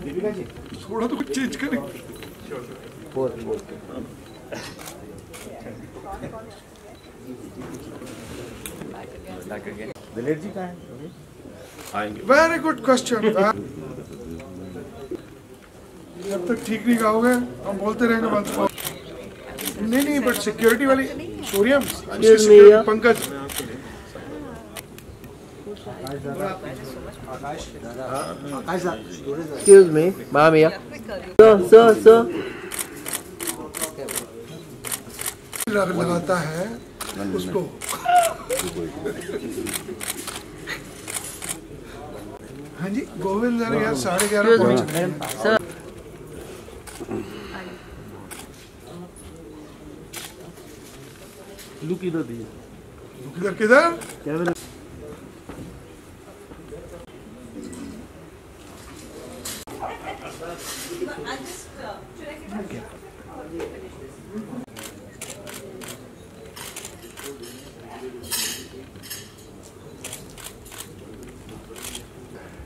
दीपिका जी थोड़ा तो कुछ चेंज करें। दिलेर जी कहाँ हैं? आएंगे। Very good question. जब तक ठीक नहीं कहोगे हम बोलते रहेंगे बात। नहीं बट सिक्योरिटी वाली सोरियम Pankaj Excuse me, Ma'am here. Sir. लगाता है उसको। हाँ जी गोविंद यार 11:30 पहुंच। लुक इधर दिए। किधर?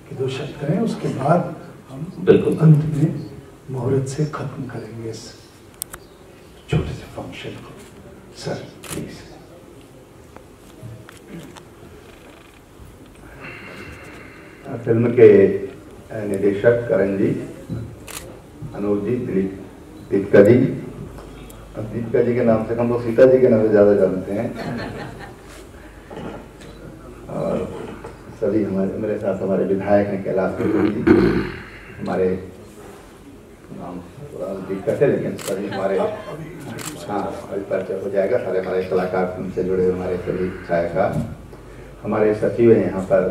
कि 2 शब्द करें उसके बाद हम बिल्कुल अंत में मुहूर्त से खत्म करेंगे इस छोटे से फंक्शन को। Sir please. फिल्म के निर्देशक करण जी, अनूप जी, दीपिका जी। अब दीपिका जी के नाम से हम लोग सीता जी के नाम से ज्यादा जानते हैं। और सभी मेरे साथ हमारे विधायक हैं कैलाश जी, हमारे नाम दीपिका थे लेकिन सभी हमारे अभी परिचय हो जाएगा। सारे हमारे कलाकार फिल्म से जुड़े हमारे सभी छायाकार, हमारे सचिव हैं यहाँ पर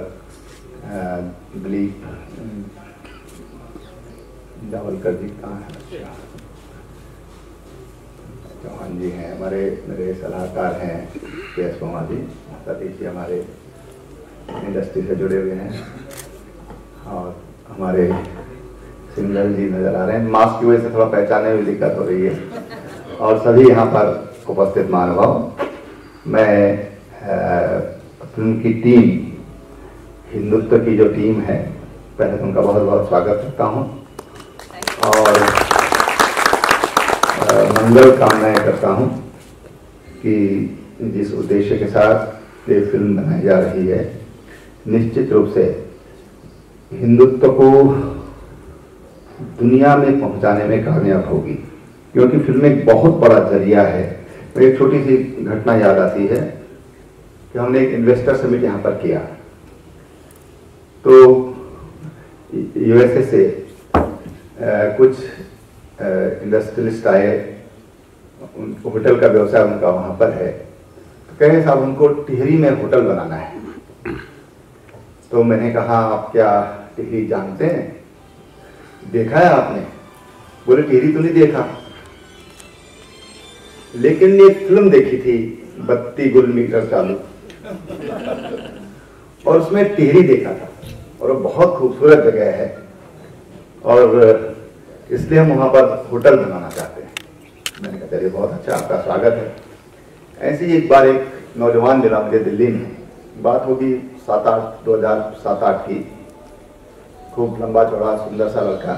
दिलीप जावलकर जी कहाँ हैं? चौहान जी हैं, हमारे मेरे सलाहकार हैं PS कुमार जी, सतीश जी हमारे इंडस्ट्री से जुड़े हुए हैं, और हमारे सिंगर जी नजर आ रहे हैं। मास्क की वजह से थोड़ा पहचानने में दिक्कत हो रही है। और सभी यहाँ पर उपस्थित महानुभाव, मैं फिल्म की टीम, हिंदुत्व की जो टीम है, पहले तो उनका बहुत बहुत स्वागत करता हूँ और मंगल कामनाएं करता हूँ कि जिस उद्देश्य के साथ ये फिल्म बनाई जा रही है, निश्चित रूप से हिंदुत्व को दुनिया में पहुंचाने में कामयाब होगी, क्योंकि फिल्म एक बहुत बड़ा जरिया है। तो एक छोटी सी घटना याद आती है कि हमने एक इन्वेस्टर समिट यहाँ पर किया, तो USA से कुछ इंडस्ट्रियलिस्ट आए, होटल का व्यवसाय उनका वहाँ पर है, तो कहे साहब उनको टिहरी में होटल बनाना है। तो मैंने कहा आप क्या टिहरी जानते हैं, देखा है आपने? बोले टिहरी तो नहीं देखा, लेकिन एक फिल्म देखी थी बत्ती गुल मीटर चालू, और उसमें टिहरी देखा था, और वो बहुत खूबसूरत जगह है और इसलिए हम वहाँ पर होटल बनाना चाहते हैं। मैंने कहा चलिए बहुत अच्छा, आपका स्वागत है। ऐसे ही एक बार एक नौजवान मिला मुझे दिल्ली में, बात होगी 2007-8 की, खूब लंबा चौड़ा सुंदर सा लड़का,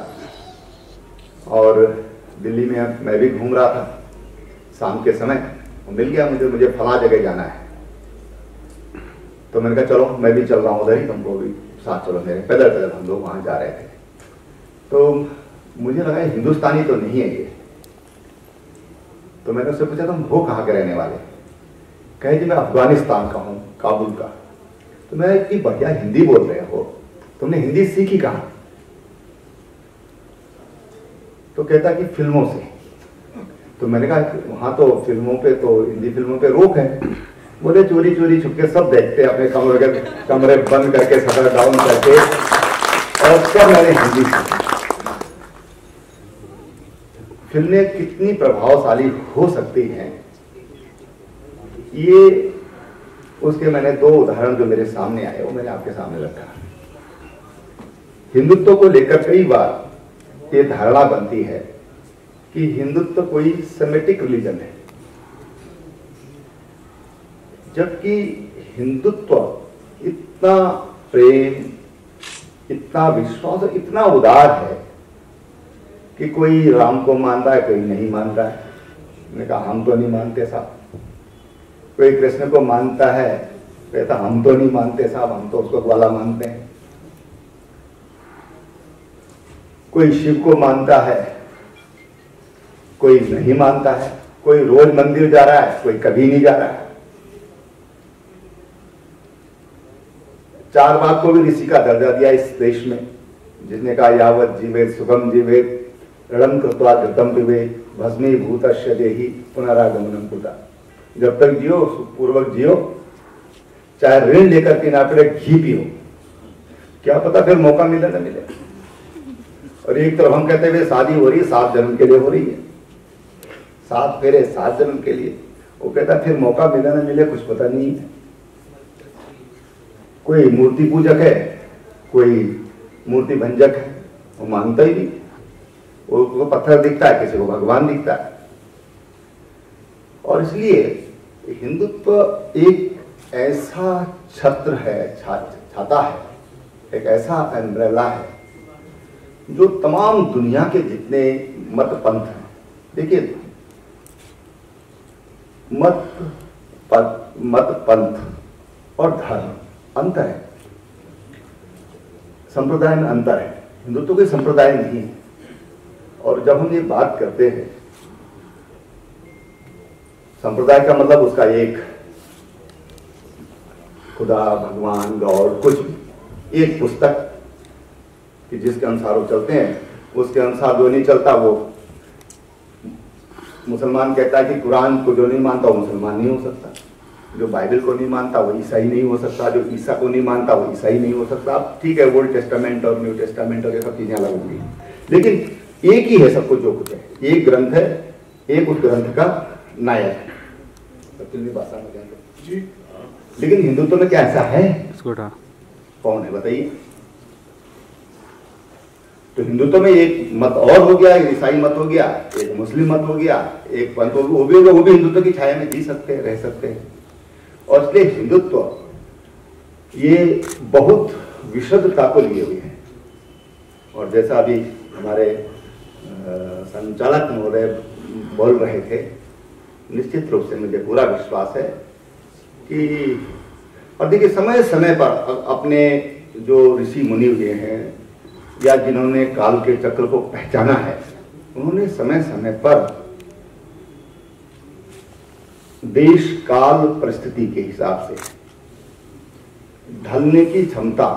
और दिल्ली में मैं भी घूम रहा था शाम के समय, मिल गया मुझे फला जगह जाना है। तो मैंने कहा चलो मैं भी चल रहा हूँ उधर ही, तुमको भी साथ चलो मेरे। पैदल हम लोग वहाँ जा रहे थे, तो मुझे लगा हिंदुस्तानी तो नहीं है ये, तो मैंने उससे पूछा तुम हो कहाँ के रहने वाले? कहे जी मैं अफगानिस्तान का हूँ, काबुल का। तो मैं इतनी बढ़िया हिंदी बोल रहे हो, तुमने हिंदी सीखी कहाँ? तो कहता कि फिल्मों से। तो मैंने कहा वहां तो फिल्मों पे, तो हिंदी फिल्मों पे रोक है। बोले चोरी चोरी छुपके सब देखते हैं, अपने कमरे बंद करके, शटर डाउन करके, और सब मैंने हिंदी सीखी। फिल्में कितनी प्रभावशाली हो सकती हैं, ये उसके मैंने 2 उदाहरण जो मेरे सामने आए वो मैंने आपके सामने रखा। हिंदुत्व को लेकर कई बार ये धारणा बनती है कि हिंदुत्व कोई सेमेटिक रिलीजन है, जबकि हिंदुत्व इतना प्रेम, इतना विश्वास, इतना उदार है कि कोई राम को मानता है, कोई नहीं मानता है। मैंने कहा हम तो नहीं मानते साहब। कोई कृष्ण को मानता है, कहता हम तो नहीं मानते साहब, हम तो उसको ग्वाला मानते हैं। कोई शिव को मानता है, कोई नहीं मानता है। कोई रोज मंदिर जा रहा है, कोई कभी नहीं जा रहा है। चारवाक को भी ऋषि का दर्जा दिया इस देश में, जिसने कहा यावत जीवेत सुखम जीवेत ऋणम कृत्वा घृतम पिबेत भस्मीभूतस्य देहि पुनरागमनम कुतः। जब तक जियो सुखपूर्वक जियो, चाहे ऋण लेकर के ना पड़े, घी पियो, क्या पता फिर मौका मिले ना मिले। और एक तरफ हम कहते हुए शादी हो रही है, 7 जन्म के लिए हो रही है, 7 फेरे 7 जन्म के लिए। वो कहता फिर मौका मिले ना मिले कुछ पता नहीं है। कोई मूर्ति पूजक है, कोई मूर्ति भंजक है, वो मानता ही नहीं। वो पत्थर दिखता है, किसी को भगवान दिखता है। और इसलिए हिंदुत्व एक ऐसा छत्र है, छाता है, एक ऐसा एम्ब्रेला है जो तमाम दुनिया के जितने मत पंथ हैं। देखिए, मत पंथ और धर्म अंतर है, संप्रदाय में अंतर है। हिंदुत्व कोई संप्रदाय नहीं है। और जब हम ये बात करते हैं, संप्रदाय का मतलब उसका एक खुदा, भगवान, गॉड, कुछ भी एक पुस्तक कि जिसके अनुसार वो चलते हैं, उसके अनुसार जो नहीं चलता वो मुसलमान कहता है कि कुरान को जो नहीं मानता वो मुसलमान नहीं हो सकता, जो बाइबल को नहीं मानता वो ईसाई नहीं हो सकता, जो ईसा को नहीं मानता वो ईसाई नहीं हो सकता। अब ठीक है, ओल्ड टेस्टामेंट और न्यू टेस्टामेंट और ये सब चीजें अलग होंगी, लेकिन एक ही है सब कुछ जो कुछ है। एक ग्रंथ है, एक उस ग्रंथ का नायक है। भाषा में जी। लेकिन हिंदुत्व में क्या ऐसा है? कौन है बताइए? तो हिंदुत्व में एक मत और हो गया, एक ईसाई मत हो गया, एक मुस्लिम मत हो गया, एक पंथ हो गया, वो भी हिंदुत्व की छाया में जी सकते हैं, रह सकते हैं। और इसलिए हिंदुत्व ये बहुत विशुद्धता को लिए हुए है। और जैसा अभी हमारे संचालक महोदय बोल रहे थे, निश्चित रूप से मुझे पूरा विश्वास है कि, और देखिए समय समय पर अपने जो ऋषि मुनि हुए हैं या जिन्होंने काल के चक्र को पहचाना है, उन्होंने समय समय पर देश काल परिस्थिति के हिसाब से ढलने की क्षमता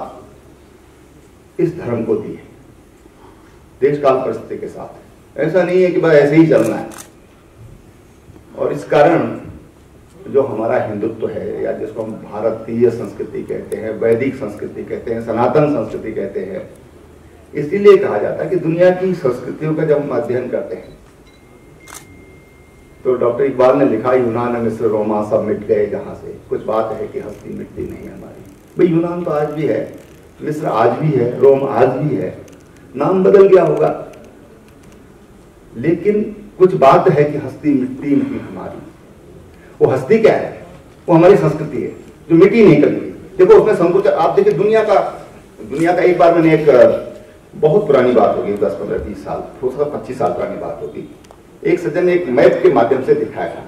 इस धर्म को दी है, देश काल परिस्थिति के साथ। ऐसा नहीं है कि बस ऐसे ही चलना है। और इस कारण जो हमारा हिंदुत्व है, या जिसको हम भारतीय संस्कृति कहते हैं, वैदिक संस्कृति कहते हैं, सनातन संस्कृति कहते हैं, इसीलिए कहा जाता है कि दुनिया की संस्कृतियों का जब हम अध्ययन करते हैं, तो डॉक्टर इकबाल ने लिखा, यूनान मिस्र रोमा सब मिट गए जहां से, कुछ बात है कि हस्ती मिटती नहीं हमारी। भाई यूनान तो आज भी है, मिस्र आज भी है, रोम आज भी है, नाम बदल गया होगा, लेकिन कुछ बात है कि हस्ती मिटती नहीं हमारी। वो हस्ती क्या है? वो हमारी संस्कृति है जो मिटी नहीं कभी। देखो उसमें संकुच, आप देखिए दुनिया का एक बार मैंने एक बहुत पुरानी बात होगी, 10, 15, 30 साल, हो सकता 25 साल पुरानी बात होगी। एक सज्जन ने एक मैप के माध्यम से दिखाया था,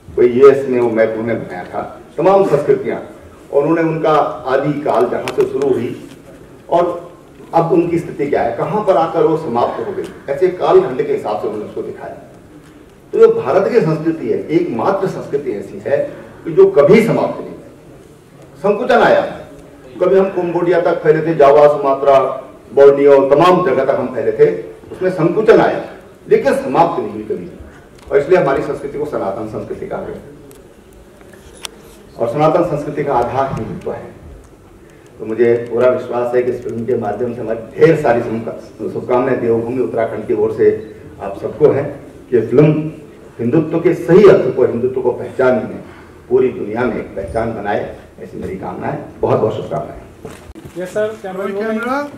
कोई यूएस में वो मैप उन्होंने बनाया था, तमाम संस्कृतियां, और उन्होंने उनका आदि काल जहां से शुरू हुई और अब उनकी स्थिति क्या है, कहां पर आकर वो समाप्त हो गई, ऐसे कालखंड के हिसाब से उन्होंने उसको दिखाया। तो जो भारत की संस्कृति है, एकमात्र संस्कृति ऐसी है कि जो कभी समाप्त नहीं है। संकुचन आया, कभी हम कंबोडिया तक फैले थे, जावा, सुमात्रा, बोर्नियो, तमाम जगह तक हम फैले थे, उसमें संकुचन आया, लेकिन समाप्त नहीं हुई कभी। और इसलिए हमारी संस्कृति को सनातन संस्कृति कहा गया, और सनातन संस्कृति का आधार हिंदुत्व है। तो मुझे पूरा विश्वास है कि इस फिल्म के माध्यम से हमारी ढेर सारी शुभकामनाएं देवभूमि उत्तराखंड की ओर से आप सबको है कि फिल्म हिंदुत्व के सही अर्थ को, हिंदुत्व को पहचानने में पूरी दुनिया में एक पहचान बनाए, ऐसी मेरी कामना है। बहुत बहुत शुभकामनाएं। Yes sir, camera.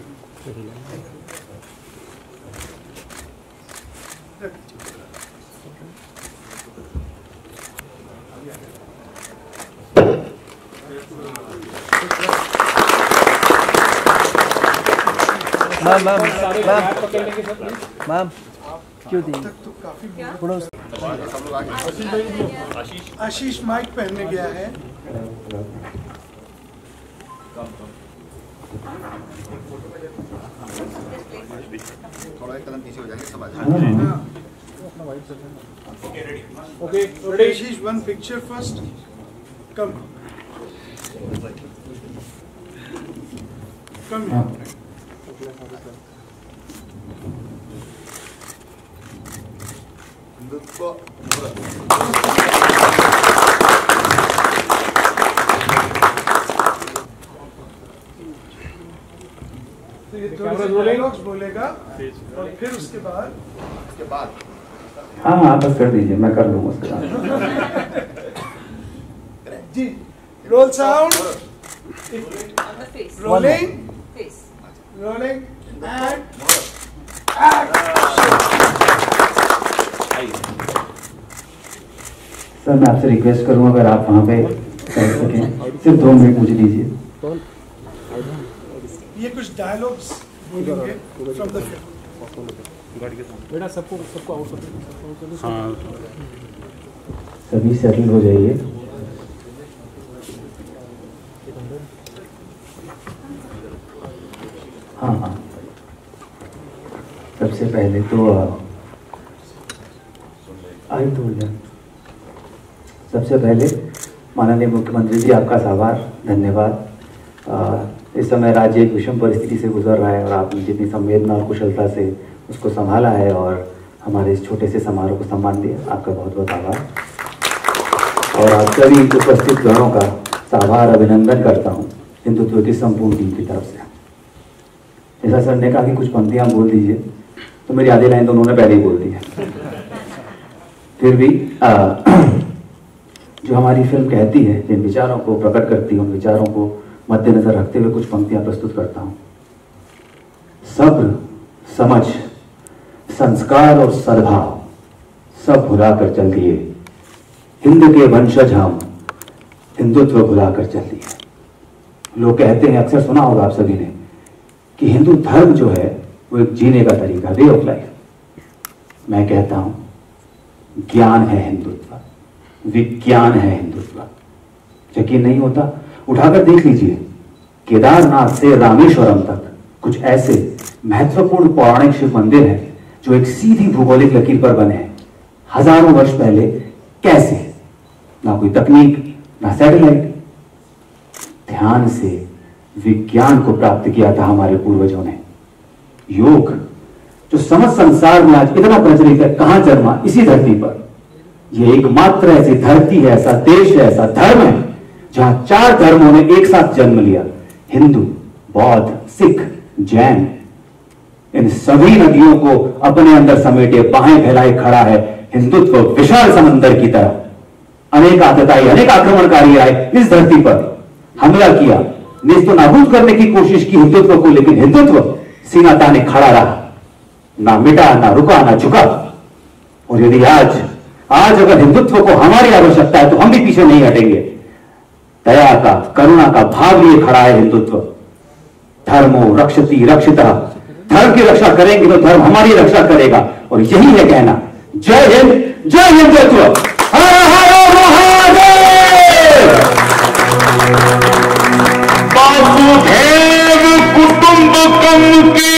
मैम क्यों दी थोड़ा आशीष माइक पहनने गया है। थोड़ा एक कदम पीछे हो जाएंगे, सब आ जाएंगे। Okay, Ashish, one picture first. Come. Come here. Dialogues बोलेगा और फिर उसके बाद हाँ बस कर दीजिए, मैं कर लूँगा उसके बाद। जी roll sound rolling rolling and sir मैं आपसे रिक्वेस्ट करूँगा अगर आप वहाँ पे कर सकें, सिर्फ 2 मिनट मुझे दीजिए। ये कुछ डायलॉग्स बोलेंगे फ्रॉम द फिल्म। बेटा सबको आउट कर। हाँ सभी सेटल हो जाइए। हाँ सबसे पहले तो सबसे पहले माननीय मुख्यमंत्री जी आपका आभार, धन्यवाद। इस समय राज्य एक विषम परिस्थिति से गुजर रहा है और आपने जितनी संवेदना और कुशलता से उसको संभाला है और हमारे इस छोटे से समारोह को सम्मान दिया, आपका बहुत बहुत आभार। और आप सभी उपस्थित जनों का आभार अभिनंदन करता हूँ हिंदुत्व की संपूर्ण टीम की तरफ से। जैसा सर ने कहा कि कुछ पंक्तियाँ बोल दीजिए, तो मेरी आधी लाइन तो उन्होंने पहले ही बोल दी है। फिर भी जो हमारी फिल्म कहती है, जिन विचारों को प्रकट करती है, उन विचारों को मद्देनजर रखते हुए कुछ पंक्तियां प्रस्तुत करता हूं। सब्र, समझ, संस्कार और सद्भाव सब भुलाकर चल दिए, हिंद के वंशज हम हिंदुत्व भुलाकर चल दिए। लोग कहते हैं, अक्सर सुना होगा आप सभी ने, कि हिंदू धर्म जो है वो एक जीने का तरीका, वे ऑफ लाइफ। मैं कहता हूं ज्ञान है हिंदुत्व, विज्ञान है हिंदुत्व। यकीन नहीं होता, उठाकर देख लीजिए, केदारनाथ से रामेश्वरम तक कुछ ऐसे महत्वपूर्ण पौराणिक शिव मंदिर हैं जो एक सीधी भूगोलिक लकीर पर बने हैं। हजारों वर्ष पहले कैसे? ना कोई तकनीक, ना सैटेलाइट, ध्यान से विज्ञान को प्राप्त किया था हमारे पूर्वजों ने। योग जो समस्त संसार में आज इतना प्रचलित है, कहां जन्मा? इसी धरती पर। यह एकमात्र ऐसी धरती है, ऐसा देश है, ऐसा धर्म है जहां 4 धर्मों ने एक साथ जन्म लिया। हिंदू, बौद्ध, सिख, जैन, इन सभी नदियों को अपने अंदर समेटे बाहें फैलाए खड़ा है हिंदुत्व विशाल समंदर की तरह। अनेक आतताई, अनेक आक्रमणकारी आए इस धरती पर, हमला किया, नेस्त नाबूद करने की कोशिश की हिंदुत्व को, लेकिन हिंदुत्व सीना ताने खड़ा रहा, ना मिटा, ना रुका, ना झुका। और यदि आज अगर हिंदुत्व को हमारी आवश्यकता है तो हम भी पीछे नहीं हटेंगे। दया का, करुणा का भाव लिए खड़ा है हिंदुत्व। धर्मो रक्षति रक्षितः, धर्म की रक्षा करेंगे तो धर्म हमारी रक्षा करेगा। और यही है कहना, जय हिंद, जय हिंदुत्व, हर हर महादेव। वसुधैव कुटुंबकम की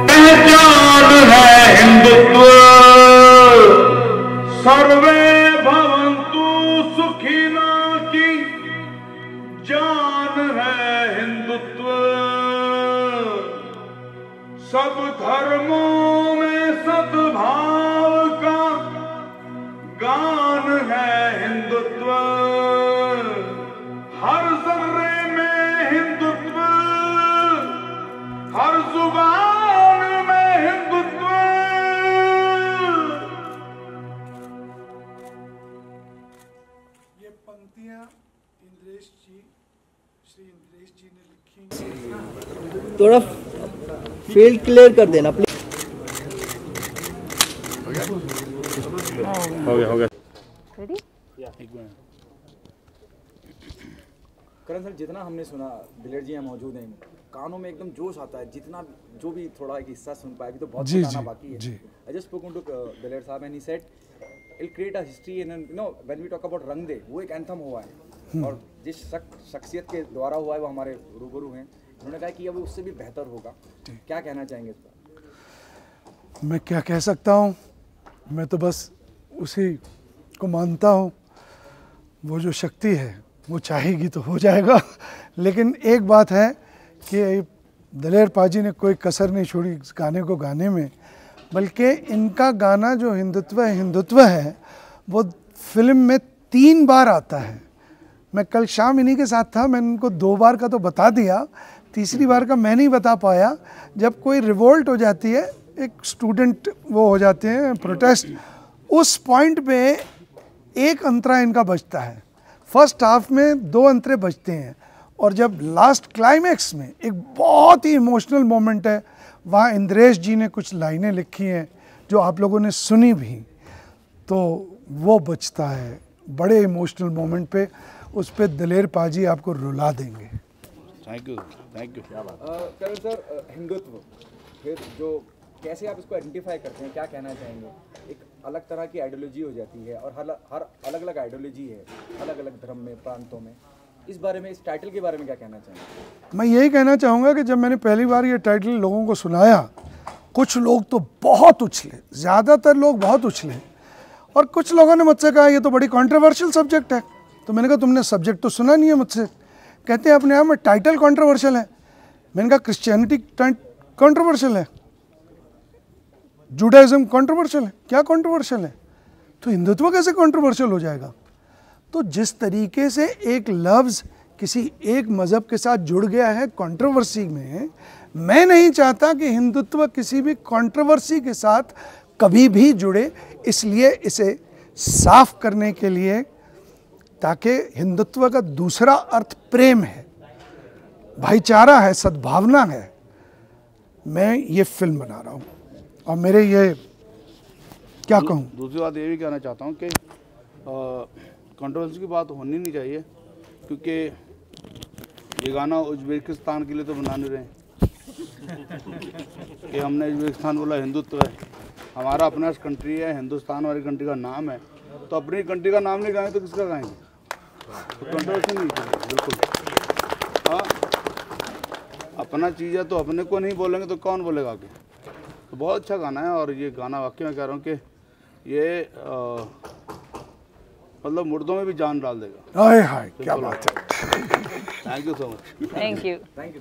पहचान है हिंदुत्व, सर्वे भवन्तु सुखिना की जान है हिंदुत्व। सब धर्मों में सद्भाव का गान है हिंदुत्व, हर जर्रे में हिंदुत्व, हर जुबान में हिंदुत्व। ये पंक्तियां इंद्रेश जी, श्री इंद्रेश जी ने लिखी। थोड़ा फील्ड क्लियर कर देना प्लीज। हो गया रेडी? करण सर, जितना हमने सुना, बिलेट जी यहाँ मौजूद हैं, कानों में एकदम जोश आता है, जितना जो भी थोड़ा एक हिस्सा सुन पाए, अभी तो बहुत जी, गाना जी, बाकी है। जी। I just spoken to Daler Sahab and he said it create a history in you know when we talk about Rang De, वो एक एंथम हुआ है और जिस शख्सियत के द्वारा हुआ है वो हमारे रूबरू हैं। उन्होंने कहा कि अब उससे भी बेहतर होगा। क्या कहना चाहेंगे इस पर? मैं क्या कह सकता हूँ, मैं तो बस उसी को मानता हूँ, वो जो शक्ति है वो चाहेगी तो हो जाएगा। लेकिन एक बात है कि दलेर पाजी ने कोई कसर नहीं छोड़ी इस गाने को गाने में, बल्कि इनका गाना जो हिंदुत्व है वो फिल्म में 3 बार आता है। मैं कल शाम इन्हीं के साथ था, मैंने उनको 2 बार का तो बता दिया, तीसरी बार का मैं नहीं बता पाया। जब कोई रिवोल्ट हो जाती है, एक स्टूडेंट वो हो जाते हैं प्रोटेस्ट, उस पॉइंट पे एक अंतरा इनका बजता है। फर्स्ट हाफ में 2 अंतरे बजते हैं और जब लास्ट क्लाइमैक्स में एक बहुत ही इमोशनल मोमेंट है, वहाँ इंद्रेश जी ने कुछ लाइनें लिखी हैं जो आप लोगों ने सुनी भी, तो वो बचता है बड़े इमोशनल मोमेंट पे। उस पे दलेर पाजी आपको रुला देंगे। Thank you, thank you. Karan sir, Hindutva फिर जो कैसे आप इसको आइडेंटिफाई करते हैं, क्या कहना चाहेंगे? एक अलग तरह की आइडियोलॉजी हो जाती है और हर अलग अलग आइडियोलॉजी है अलग अलग धर्म में, प्रांतों में। इस बारे में, इस टाइटल के बारे में क्या कहना चाहेंगे? मैं यही कहना चाहूँगा कि जब मैंने पहली बार ये टाइटल लोगों को सुनाया, कुछ लोग तो बहुत उछले, ज़्यादातर लोग बहुत उछले, और कुछ लोगों ने मुझसे कहा ये तो बड़ी कंट्रोवर्शियल सब्जेक्ट है। तो मैंने कहा तुमने सब्जेक्ट तो सुना नहीं है मुझसे। कहते हैं अपने आप में टाइटल कंट्रोवर्शियल है। मैंने कहा क्रिश्चियनिटी कंट्रोवर्शियल है, जुडाइज्म कंट्रोवर्शियल है, क्या कंट्रोवर्शियल है? तो हिंदुत्व कैसे कंट्रोवर्शियल हो जाएगा? तो जिस तरीके से एक लफ्ज़ किसी एक मज़हब के साथ जुड़ गया है कंट्रोवर्सी में, मैं नहीं चाहता कि हिंदुत्व किसी भी कंट्रोवर्सी के साथ कभी भी जुड़े। इसलिए इसे साफ करने के लिए, ताकि हिंदुत्व का दूसरा अर्थ प्रेम है, भाईचारा है, सद्भावना है, मैं ये फिल्म बना रहा हूँ। और मेरे ये क्या कहूँ, दूसरी बात ये भी कहना चाहता हूँ कि कंट्रोवर्सी की बात होनी नहीं चाहिए, क्योंकि ये गाना उज्बेकिस्तान के लिए तो बना नहीं रहे कि हमने उज्बेकिस्तान बोला हिंदुत्व है। हमारा अपना कंट्री है, हिंदुस्तान वाली कंट्री का नाम है, तो अपनी कंट्री का नाम नहीं गाएं तो किसका गाएंगे? तो कंट्रोवर्सी नहीं चाहिए बिल्कुल। हाँ, अपना चीज़ है तो अपने को नहीं बोलेंगे तो कौन बोलेगा आगे? तो बहुत अच्छा गाना है, और ये गाना वाकई में कह रहा हूँ कि ये मतलब मुर्दों में भी जान डाल देगा। हाय हाय क्या बात है। Thank you so much. Thank you. Thank you.